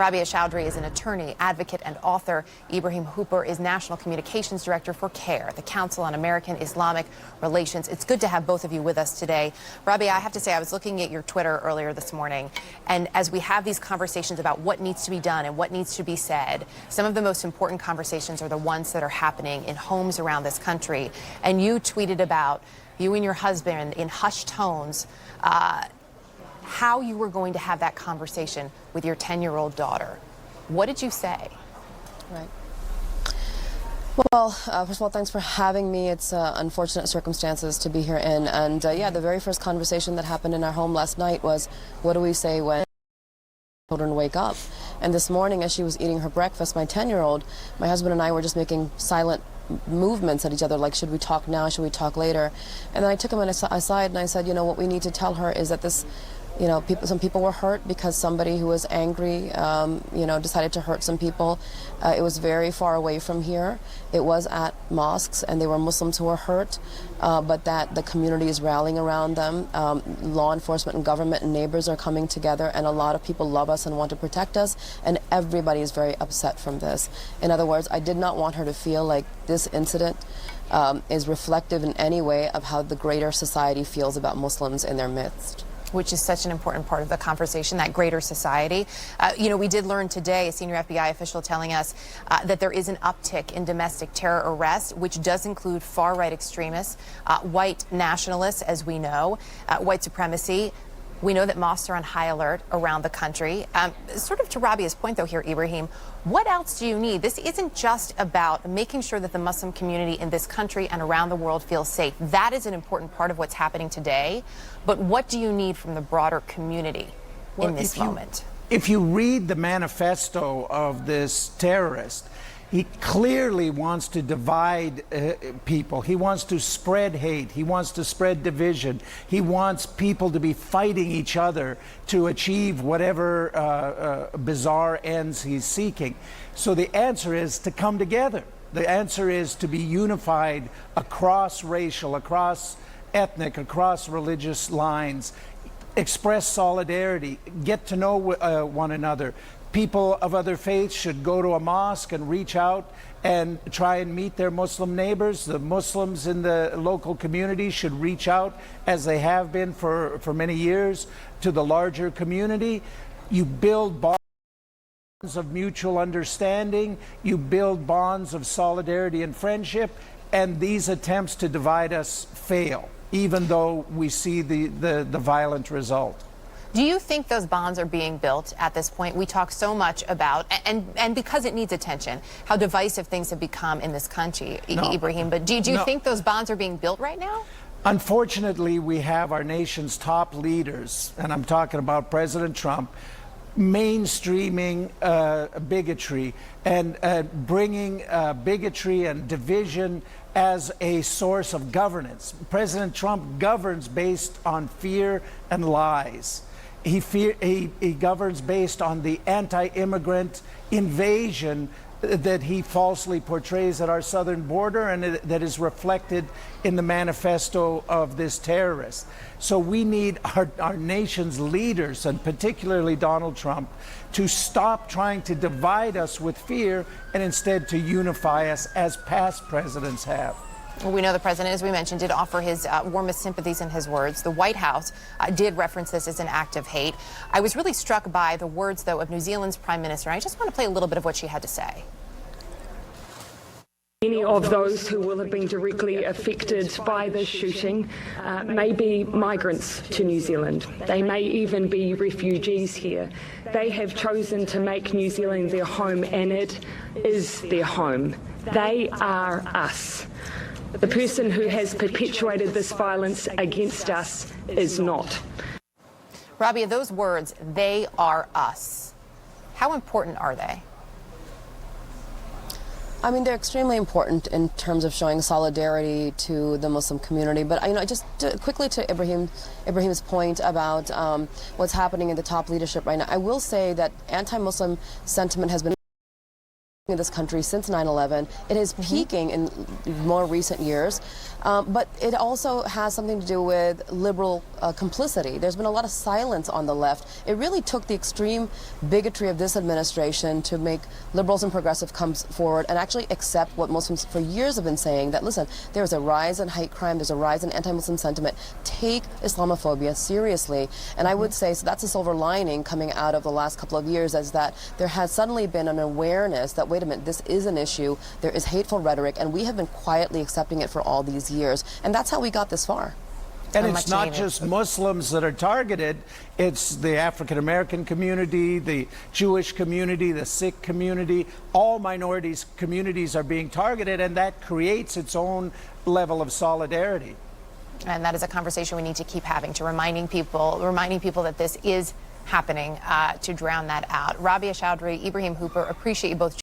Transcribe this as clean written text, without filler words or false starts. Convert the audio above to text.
Rabia Chowdhury is an attorney, advocate, and author. Ibrahim Hooper is National Communications Director for CAIR, the Council on American Islamic Relations. It's good to have both of you with us today. Rabia, I have to say, I was looking at your Twitter earlier this morning, and as we have these conversations about what needs to be done and what needs to be said, some of the most important conversations are the ones that are happening in homes around this country. And you tweeted about you and your husband in hushed tones, how you were going to have that conversation with your 10-year-old daughter. What did you say? Right. Well, first of all, thanks for having me. It's unfortunate circumstances to be here in. And yeah, the very first conversation that happened in our home last night was, what do we say when children wake up? And this morning, as she was eating her breakfast, my 10-year-old, my husband and I were just making silent movements at each other, like, should we talk now, should we talk later? And then I took him aside and I said, you know, what we need to tell her is that this, you know, some people were hurt because somebody who was angry, you know, decided to hurt some people. It was very far away from here. It was at mosques, and they were Muslims who were hurt, but that the community is rallying around them. Law enforcement and government and neighbors are coming together, and a lot of people love us and want to protect us, and everybody is very upset from this. In other words, I did not want her to feel like this incident is reflective in any way of how the greater society feels about Muslims in their midst. Which is such an important part of the conversation, that greater society. You know, we did learn today, a senior FBI official telling us that there is an uptick in domestic terror arrests, which does include far-right extremists, white nationalists, as we know, white supremacy. We know that mosques are on high alert around the country. Sort of to Rabia's point, though, here, Ibrahim, what else do you need? This isn't just about making sure that the Muslim community in this country and around the world feels safe. That is an important part of what's happening today. But what do you need from the broader community in this moment? If you read the manifesto of this terrorist, he clearly wants to divide people. He wants to spread hate. He wants to spread division. He wants people to be fighting each other to achieve whatever bizarre ends he's seeking. So the answer is to come together. The answer is to be unified across racial, across ethnic, across religious lines. Express solidarity. Get to know one another. People of other faiths should go to a mosque and reach out and try and meet their Muslim neighbors. The Muslims in the local community should reach out, as they have been for many years, to the larger community. You build bonds of mutual understanding. You build bonds of solidarity and friendship. And these attempts to divide us fail, even though we see the violent result. Do you think those bonds are being built at this point? We talk so much about, and because it needs attention, how divisive things have become in this country, Ibrahim. But do you think those bonds are being built right now? Unfortunately, we have our nation's top leaders, and I'm talking about President Trump, mainstreaming bigotry and bringing bigotry and division as a source of governance. President Trump governs based on fear and lies. He governs based on the anti-immigrant invasion that he falsely portrays at our southern border, and that is reflected in the manifesto of this terrorist. So we need our nation's leaders, and particularly Donald Trump, to stop trying to divide us with fear and instead to unify us as past presidents have. Well, we know the president, as we mentioned, did offer his warmest sympathies in his words. The White House did reference this as an act of hate. I was really struck by the words, though, of New Zealand's Prime Minister. I just want to play a little bit of what she had to say. Many of those who will have been directly affected by this shooting may be migrants to New Zealand. They may even be refugees here. They have chosen to make New Zealand their home, and it is their home. They are us. The person who has perpetuated this violence against us is not. Rabia, those words, they are us. How important are they? I mean, they're extremely important in terms of showing solidarity to the Muslim community. But, you know, just quickly to Ibrahim's point about what's happening in the top leadership right now, I will say that anti-Muslim sentiment has been in this country since 9/11. It is peaking in more recent years, but it also has something to do with liberal complicity. There's been a lot of silence on the left. It really took the extreme bigotry of this administration to make liberals and progressives come forward and actually accept what Muslims for years have been saying, that listen, there's a rise in hate crime, there's a rise in anti-Muslim sentiment. Take Islamophobia seriously. And I would say, so that's a silver lining coming out of the last couple of years, is that there has suddenly been an awareness that, wait a minute, this is an issue, there is hateful rhetoric, and we have been quietly accepting it for all these years. And that's how we got this far. And it's not just Muslims that are targeted, it's the African American community, the Jewish community, the Sikh community. All minorities communities are being targeted, and that creates its own level of solidarity. And that is a conversation we need to keep having, to reminding people that this is happening, to drown that out. Rabia Chowdhury, Ibrahim Hooper, appreciate you both.